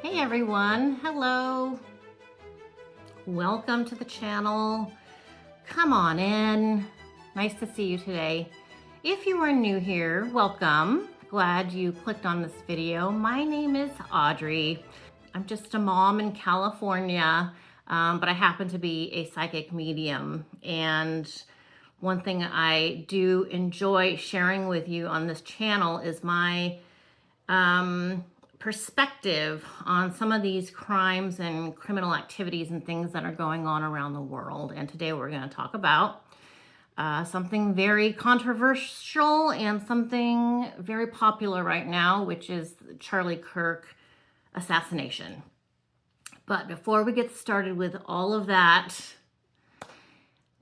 Hey everyone, hello. Welcome to the channel. Come on in. Nice to see you today. If you are new here, welcome. Glad you clicked on this video. My name is Audrey. I'm just a mom in California, but I happen to be a psychic medium. And one thing I do enjoy sharing with you on this channel is my perspective on some of these crimes and criminal activities and things that are going on around the world. And today we're going to talk about something very controversial and something very popular right now, which is Charlie Kirk assassination. But before we get started with all of that,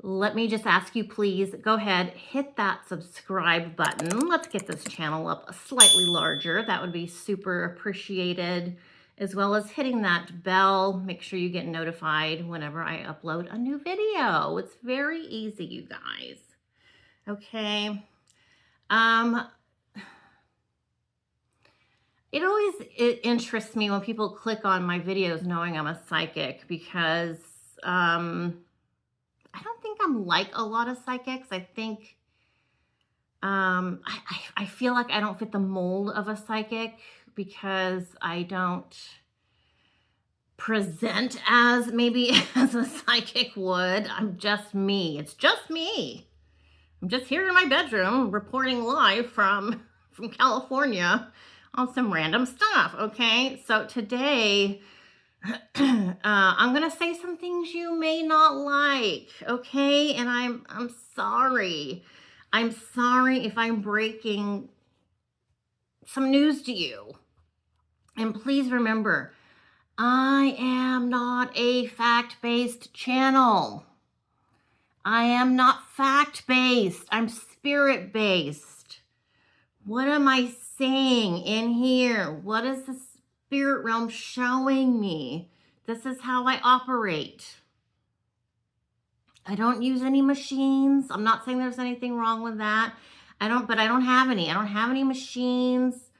let me just ask you, please go ahead, hit that subscribe button. Let's get this channel up slightly larger. That would be super appreciated, as well as hitting that bell. Make sure you get notified whenever I upload a new video. It's very easy, you guys. Okay. It interests me when people click on my videos knowing I'm a psychic, because I don't think I'm like a lot of psychics. I think I feel like I don't fit the mold of a psychic because I don't present as maybe as a psychic would. I'm just me. It's just me. I'm just here in my bedroom reporting live from California on some random stuff. Okay, so today I'm gonna say some things you may not like, okay? And I'm sorry. I'm sorry if I'm breaking some news to you. And please remember, I am not a fact-based channel. I am not fact-based. I'm spirit-based. What am I saying in here? What is the spirit realm showing me? This is how I operate. I don't use any machines. I'm not saying there's anything wrong with that. But I don't have any. I don't have any machines.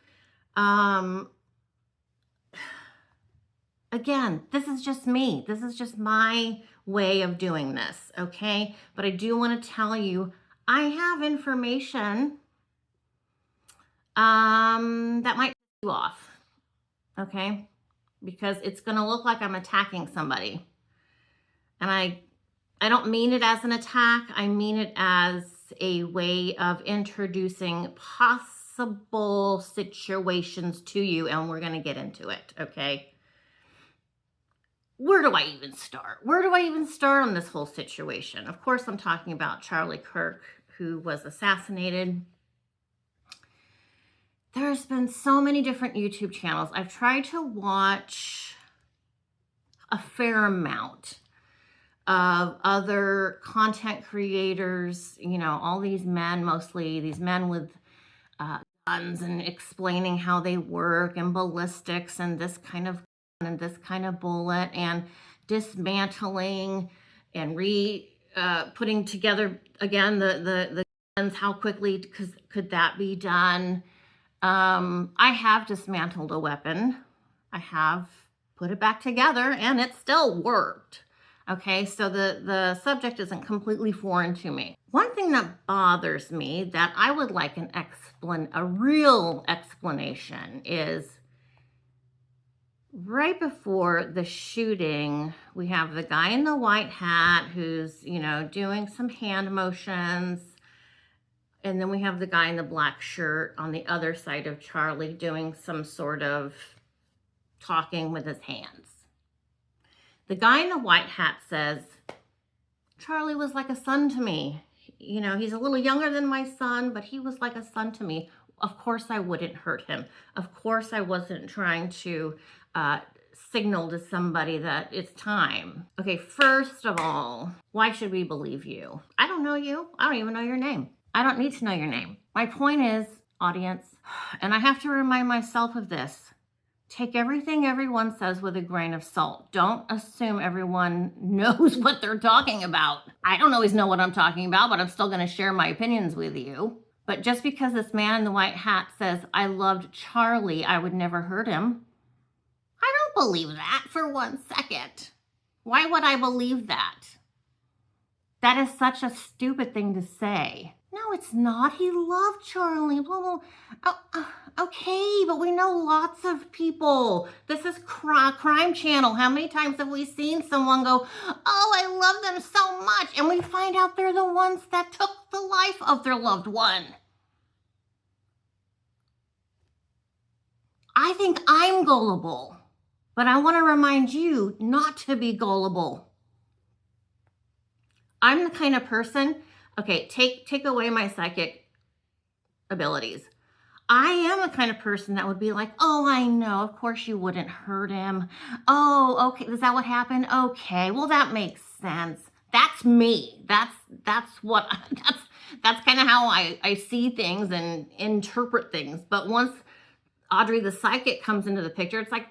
Again, this is just me. This is just my way of doing this, okay? But I do want to tell you, I have information that might piss you off, okay? Because it's going to look like I'm attacking somebody. And I don't mean it as an attack. I mean it as a way of introducing possible situations to you, and we're going to get into it, okay? Where do I even start? Where do I even start on this whole situation? Of course, I'm talking about Charlie Kirk, who was assassinated. There's been so many different YouTube channels. I've tried to watch a fair amount of other content creators, you know, all these men, mostly these men with guns, and explaining how they work, and ballistics, and this kind of gun and this kind of bullet, and dismantling and putting together again the guns. How quickly could that be done? I have dismantled a weapon. I have put it back together, and it still worked. Okay, so the subject isn't completely foreign to me. One thing that bothers me that I would like a real explanation is, right before the shooting, we have the guy in the white hat who's, you know, doing some hand motions. And then we have the guy in the black shirt on the other side of Charlie doing some sort of talking with his hands. The guy in the white hat says, Charlie was like a son to me. You know, he's a little younger than my son, but he was like a son to me. Of course I wouldn't hurt him. Of course I wasn't trying to signal to somebody that it's time. Okay, first of all, why should we believe you? I don't know you. I don't even know your name. I don't need to know your name. My point is, audience, and I have to remind myself of this, take everything everyone says with a grain of salt. Don't assume everyone knows what they're talking about. I don't always know what I'm talking about, but I'm still going to share my opinions with you. But just because this man in the white hat says, I loved Charlie, I would never hurt him, I don't don't believe that for 1 second. Why would I believe that? That is such a stupid thing to say. No, it's not. He loved Charlie. Blah, blah. Oh, okay, but we know lots of people. This is Crime Channel. How many times have we seen someone go, oh, I love them so much, and we find out they're the ones that took the life of their loved one? I think I'm gullible, but I want to remind you not to be gullible. I'm the kind of person, okay, take away my psychic abilities. I am the kind of person that would be like, oh, I know, of course you wouldn't hurt him. Oh, okay, is that what happened? Okay, well, that makes sense. That's me. That's kind of how I see things and interpret things. But once Audrey the psychic comes into the picture, it's like,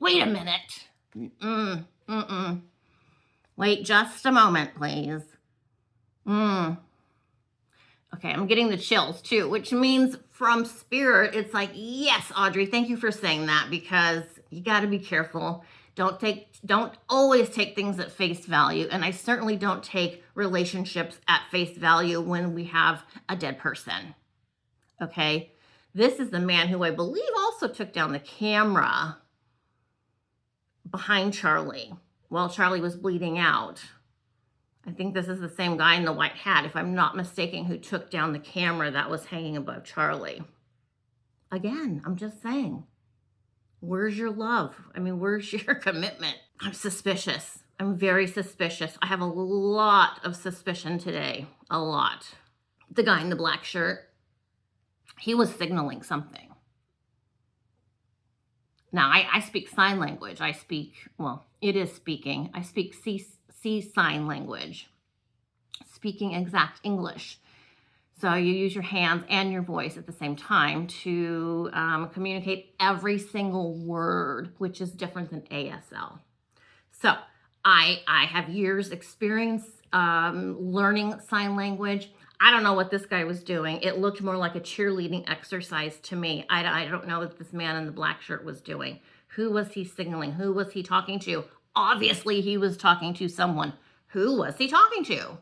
wait a minute. Wait just a moment, please. Okay, I'm getting the chills too, which means from spirit, it's like, yes, Audrey, thank you for saying that, because you got to be careful. Don't always take things at face value. And I certainly don't take relationships at face value when we have a dead person. Okay. This is the man who I believe also took down the camera behind Charlie while Charlie was bleeding out. I think this is the same guy in the white hat, if I'm not mistaken, who took down the camera that was hanging above Charlie. Again, I'm just saying, where's your love? I mean, where's your commitment? I'm suspicious. I'm very suspicious. I have a lot of suspicion today. A lot. The guy in the black shirt, he was signaling something. Now, I speak sign language. It is speaking. I speak C sign language, speaking exact English. So you use your hands and your voice at the same time to communicate every single word, which is different than ASL. So I have years experience learning sign language. I don't know what this guy was doing. It looked more like a cheerleading exercise to me. I don't know what this man in the black shirt was doing. Who was he signaling? Who was he talking to? Obviously, he was talking to someone. Who was he talking to?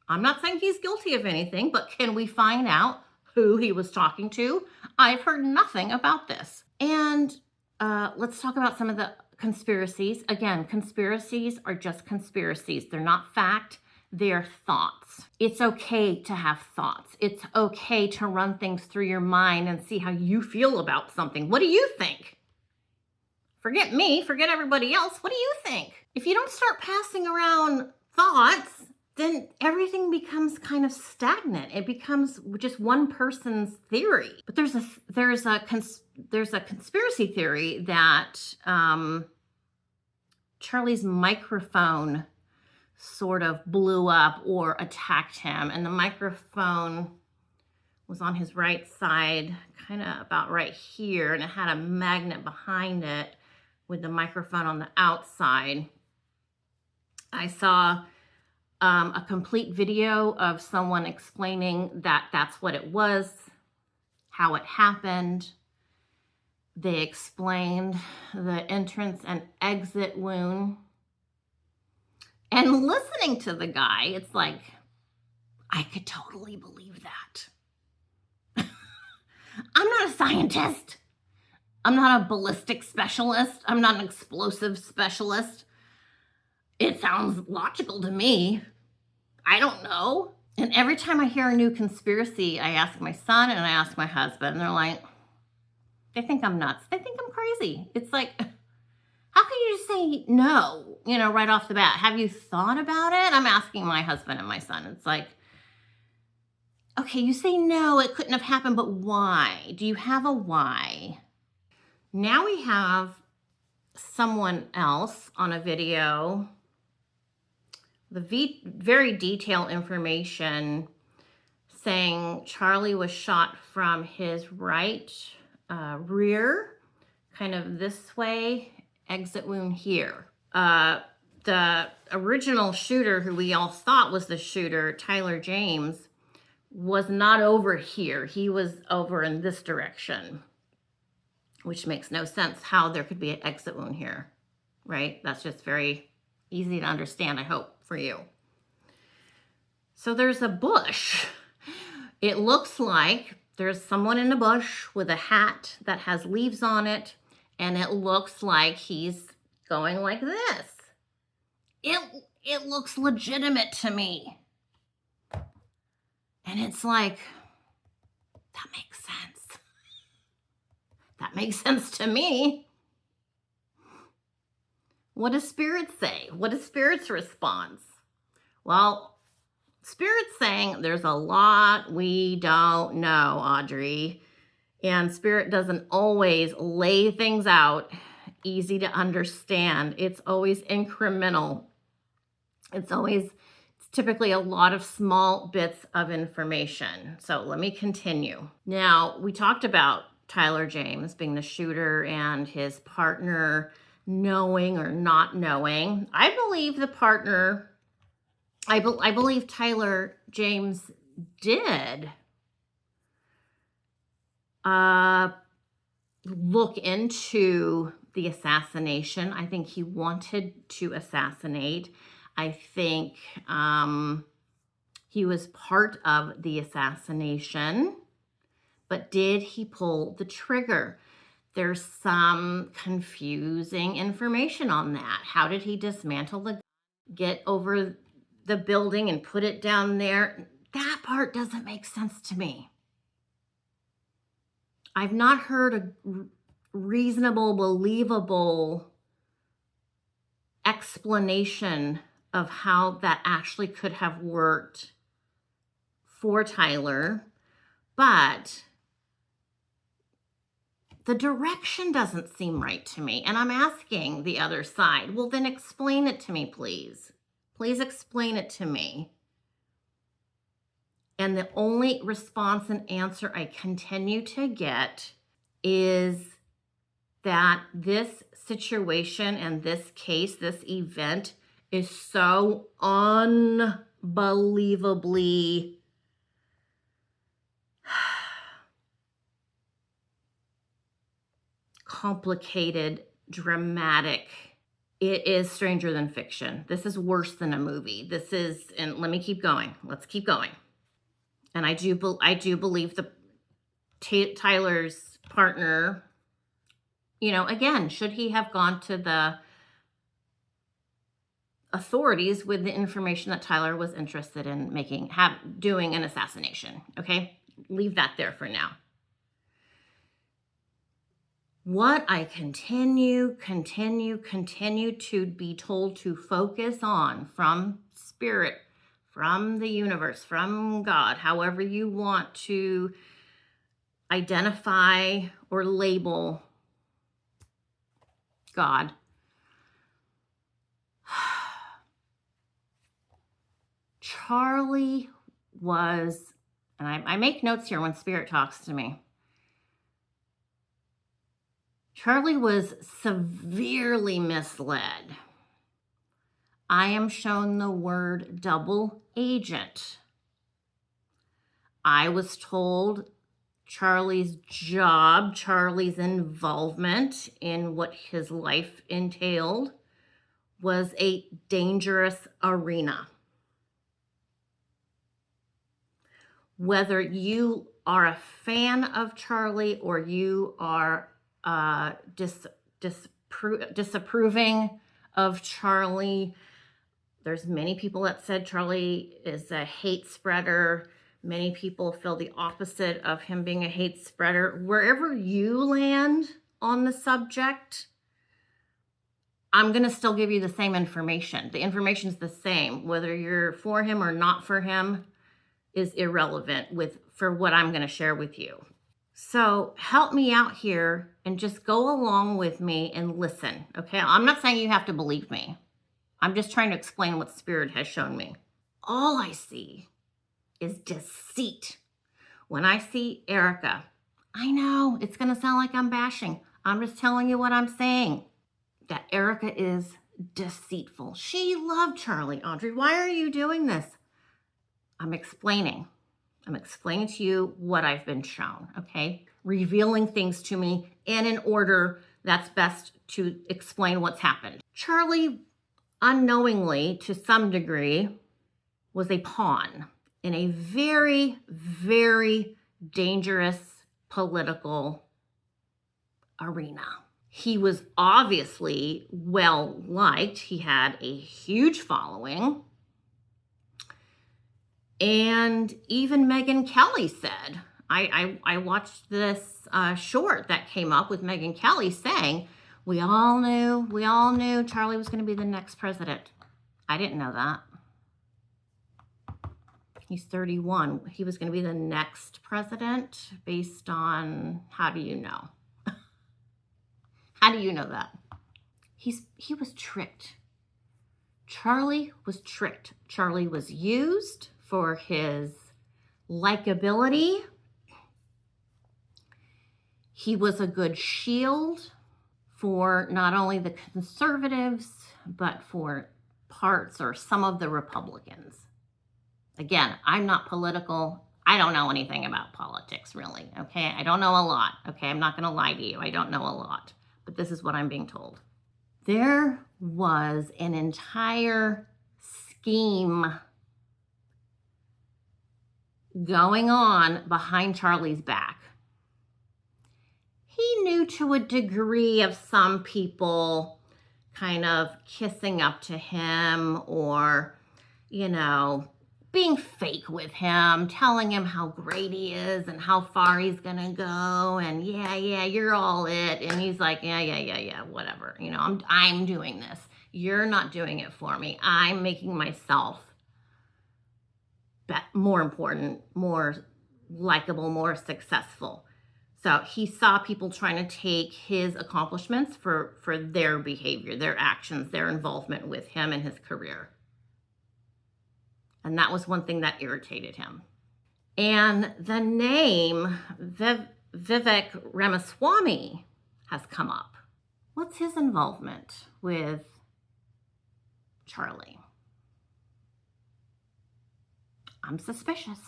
I'm not saying he's guilty of anything, but can we find out who he was talking to? I've heard nothing about this. And let's talk about some of the conspiracies. Again, conspiracies are just conspiracies. They're not fact. They're thoughts. It's okay to have thoughts. It's okay to run things through your mind and see how you feel about something. What do you think? Forget me, forget everybody else. What do you think? If you don't start passing around thoughts, then everything becomes kind of stagnant. It becomes just one person's theory. But there's a conspiracy theory that Charlie's microphone sort of blew up or attacked him, and the microphone was on his right side, kind of about right here, and it had a magnet behind it with the microphone on the outside. I saw a complete video of someone explaining that that's what it was, how it happened. They explained the entrance and exit wound. And listening to the guy, it's like, I could totally believe that. I'm not a scientist. I'm not a ballistics specialist. I'm not an explosive specialist. It sounds logical to me. I don't know. And every time I hear a new conspiracy, I ask my son and I ask my husband, and they're like, they think I'm nuts. They think I'm crazy. It's like, how can you just say no, right off the bat? Have you thought about it? I'm asking my husband and my son. It's like, okay, you say no, it couldn't have happened, but why? Do you have a why? Now we have someone else on a video, the very detailed information saying Charlie was shot from his right rear, kind of this way, exit wound here. The original shooter, who we all thought was the shooter, Tyler James, was not over here. He was over in this direction, which makes no sense how there could be an exit wound here, right? That's just very easy to understand, I hope, for you. So there's a bush. It looks like there's someone in a bush with a hat that has leaves on it, and it looks like he's going like this. It looks legitimate to me. And it's like, that makes sense. That makes sense to me. What does Spirit say? What is Spirit's response? Well, Spirit's saying there's a lot we don't know, Audrey. And Spirit doesn't always lay things out easy to understand. It's always incremental. It's typically a lot of small bits of information. So let me continue. Now, we talked about Tyler James being the shooter and his partner knowing or not knowing. I believe the partner, I believe Tyler James did look into the assassination. I think he wanted to assassinate. I think he was part of the assassination, but did he pull the trigger? There's some confusing information on that. How did he dismantle the gun, get over the building and put it down there? That part doesn't make sense to me. I've not heard a reasonable, believable explanation of how that actually could have worked for Tyler, but the direction doesn't seem right to me. And I'm asking the other side, well, then explain it to me, please. Please explain it to me. And the only response and answer I continue to get is that this situation and this case, this event is so unbelievably complicated, dramatic. It is stranger than fiction. This is worse than a movie. This is, and let me keep going. Let's keep going. And I do believe the Tyler's partner, again, should he have gone to the authorities with the information that Tyler was interested in doing an assassination? Okay, leave that there for now. What I continue to be told to focus on from Spirit, from the universe, from God, however you want to identify or label God. Charlie was, and I make notes here when Spirit talks to me. Charlie was severely misled. I am shown the word double agent. I was told Charlie's job, Charlie's involvement in what his life entailed was a dangerous arena. Whether you are a fan of Charlie or you are disapproving of Charlie, there's many people that said Charlie is a hate spreader. Many people feel the opposite of him being a hate spreader. Wherever you land on the subject, I'm going to still give you the same information. The information is the same. Whether you're for him or not for him is irrelevant for what I'm going to share with you. So help me out here and just go along with me and listen, okay? I'm not saying you have to believe me. I'm just trying to explain what Spirit has shown me. All I see is deceit. When I see Erica, I know it's going to sound like I'm bashing. I'm just telling you what I'm saying. That Erica is deceitful. She loved Charlie. Audrey, why are you doing this? I'm explaining to you what I've been shown, okay? Revealing things to me and in order that's best to explain what's happened. Charlie, unknowingly, to some degree, was a pawn in a very, very dangerous political arena. He was obviously well liked. He had a huge following. And even Megyn Kelly said, I watched this short that came up with Megyn Kelly saying, we all knew Charlie was going to be the next president. I didn't know that. He's 31. He was going to be the next president based on, how do you know? How do you know that? He was tricked. Charlie was tricked. Charlie was used for his likability. He was a good shield for not only the conservatives, but for parts or some of the Republicans. Again, I'm not political. I don't know anything about politics, really, okay? I don't know a lot, okay? I'm not going to lie to you. I don't know a lot, but this is what I'm being told. There was an entire scheme going on behind Charlie's back. He knew to a degree of some people kind of kissing up to him or, being fake with him, telling him how great he is and how far he's going to go. And yeah, you're all it. And he's like, yeah, whatever. I'm doing this. You're not doing it for me. I'm making myself more important, more likable, more successful. So he saw people trying to take his accomplishments for their behavior, their actions, their involvement with him and his career. And that was one thing that irritated him. And the name Vivek Ramaswamy has come up. What's his involvement with Charlie? I'm suspicious.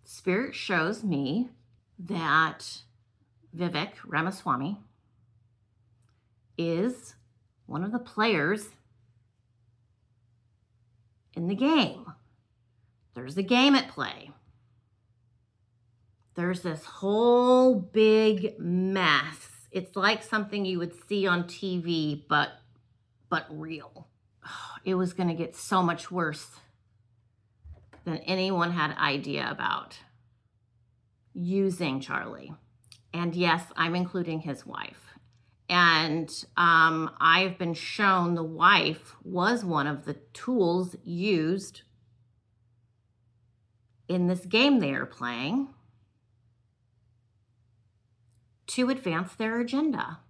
Spirit shows me that Vivek Ramaswamy is one of the players in the game. There's a game at play. There's this whole big mess. It's like something you would see on TV, but real. It was going to get so much worse than anyone had idea about using Charlie. And yes, I'm including his wife. And I've been shown the wife was one of the tools used in this game they are playing to advance their agenda.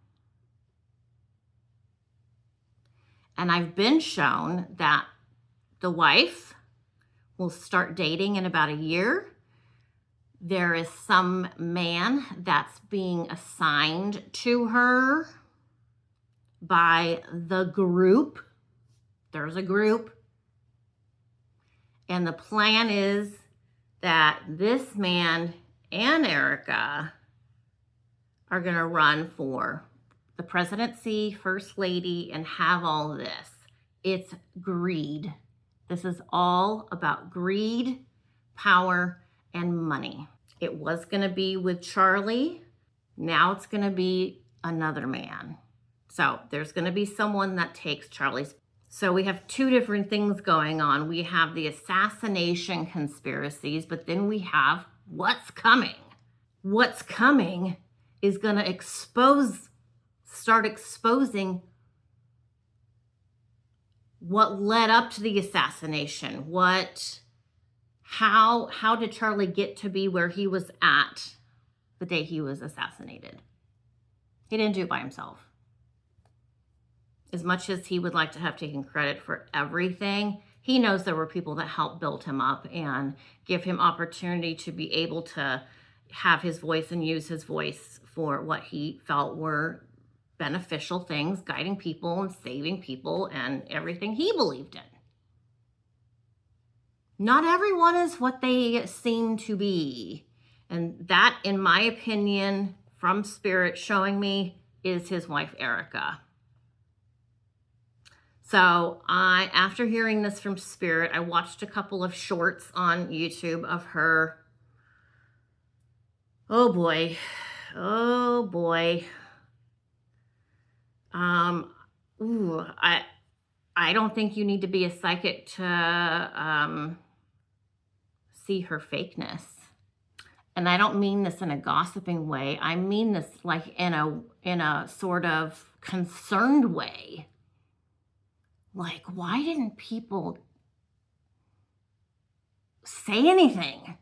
And I've been shown that the wife will start dating in about a year. There is some man that's being assigned to her by the group. There's a group. And the plan is that this man and Erica are going to run for the presidency, first lady, and have all this. It's greed. This is all about greed, power, and money. It was going to be with Charlie. Now it's going to be another man. So there's going to be someone that takes Charlie's. So we have two different things going on. We have the assassination conspiracies, but then we have what's coming. What's coming is going to start exposing what led up to the assassination. How did Charlie get to be where he was at the day he was assassinated? He didn't do it by himself. As much as he would like to have taken credit for everything, he knows there were people that helped build him up and give him opportunity to be able to have his voice and use his voice for what he felt were beneficial things, guiding people and saving people and everything he believed in. Not everyone is what they seem to be. And that, in my opinion, from Spirit showing me, is his wife, Erika. So after hearing this from Spirit, I watched a couple of shorts on YouTube of her. Oh boy. Oh boy. I don't think you need to be a psychic to see her fakeness. And I don't mean this in a gossiping way. I mean this like in a sort of concerned way. Like, why didn't people say anything?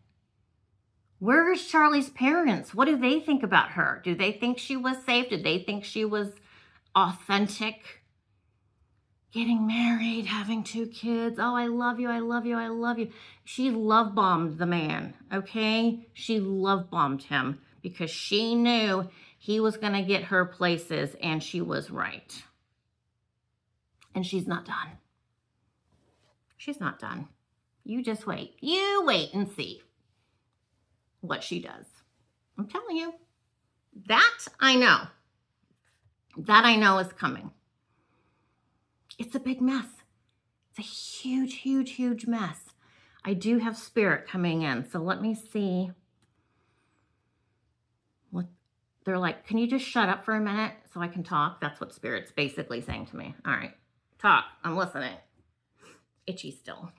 Where is Charlie's parents? What do they think about her? Do they think she was safe? Did they think she was authentic? Getting married, having 2 kids. Oh, I love you, I love you, I love you. She love bombed the man, okay? She love bombed him because she knew he was going to get her places, and she was right. And she's not done. She's not done. You just wait. You wait and see what she does. I'm telling you. That I know. That I know is coming. It's a big mess. It's a huge, huge, huge mess. I do have Spirit coming in. So let me see what they're like. Can you just shut up for a minute so I can talk? That's what Spirit's basically saying to me. All right, talk. I'm listening. Itchy still.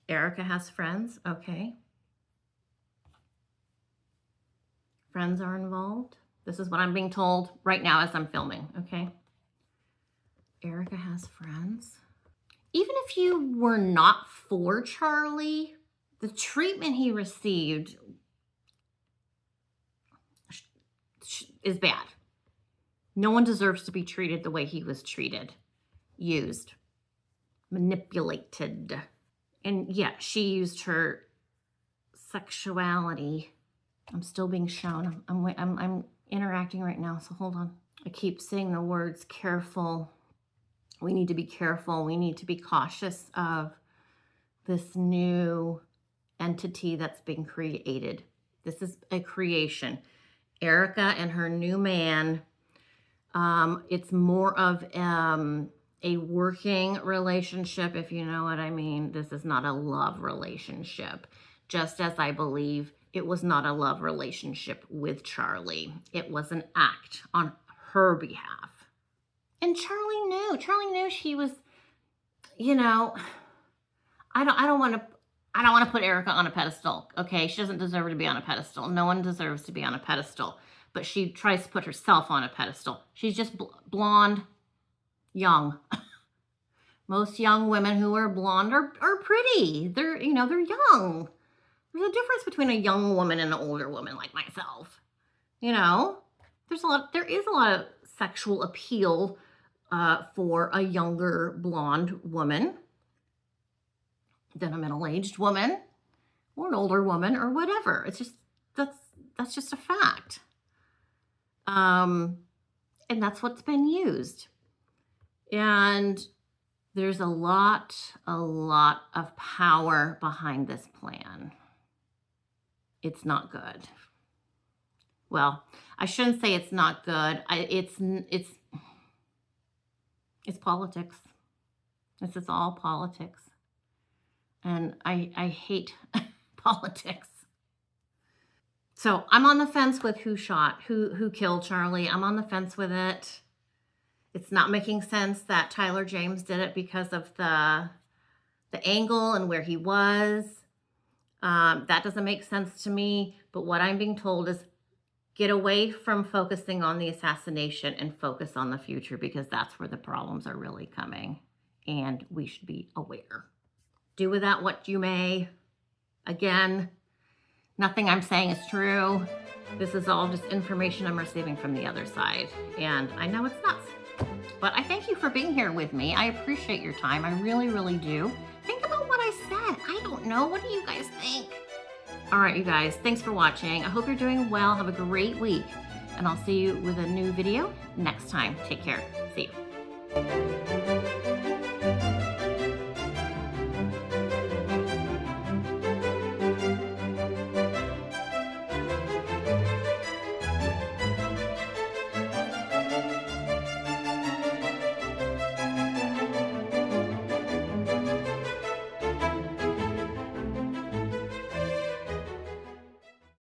Erika has friends. Okay. Friends are involved. This is what I'm being told right now as I'm filming. Okay. Erika has friends. Even if you were not for Charlie, the treatment he received is bad. No one deserves to be treated the way he was treated, used, manipulated. And yeah, she used her sexuality. I'm still being shown. I'm interacting right now, so hold on. I keep saying the words careful. We need to be careful. We need to be cautious of this new entity that's being created. This is a creation. Erika and her new man, it's more of a working relationship, if you know what I mean. This is not a love relationship, just as I believe it was not a love relationship with Charlie. It was an act on her behalf. And Charlie knew she was, you know, I don't want to put Erika on a pedestal. Okay. She doesn't deserve to be on a pedestal. No one deserves to be on a pedestal, but she tries to put herself on a pedestal. She's just blonde, young. Most young women who are blonde are pretty. They're young. There's a difference between a young woman and an older woman like myself. You know, there is a lot of sexual appeal for a younger blonde woman than a middle-aged woman or an older woman or whatever. It's just, that's just a fact. And that's what's been used. And there's a lot of power behind this plan. It's not good. Well, I shouldn't say it's not good. It's politics. This is all politics. And I hate politics. So I'm on the fence with who killed Charlie. I'm on the fence with it. It's not making sense that Tyler James did it because of the angle and where he was. That doesn't make sense to me. But what I'm being told is get away from focusing on the assassination and focus on the future, because that's where the problems are really coming. And we should be aware. Do with that what you may. Again, nothing I'm saying is true. This is all just information I'm receiving from the other side. And I know it's nuts. But I thank you for being here with me. I appreciate your time. I really, really do. Think about what I said. I don't know. What do you guys think? All right, you guys. Thanks for watching. I hope you're doing well. Have a great week. And I'll see you with a new video next time. Take care. See you.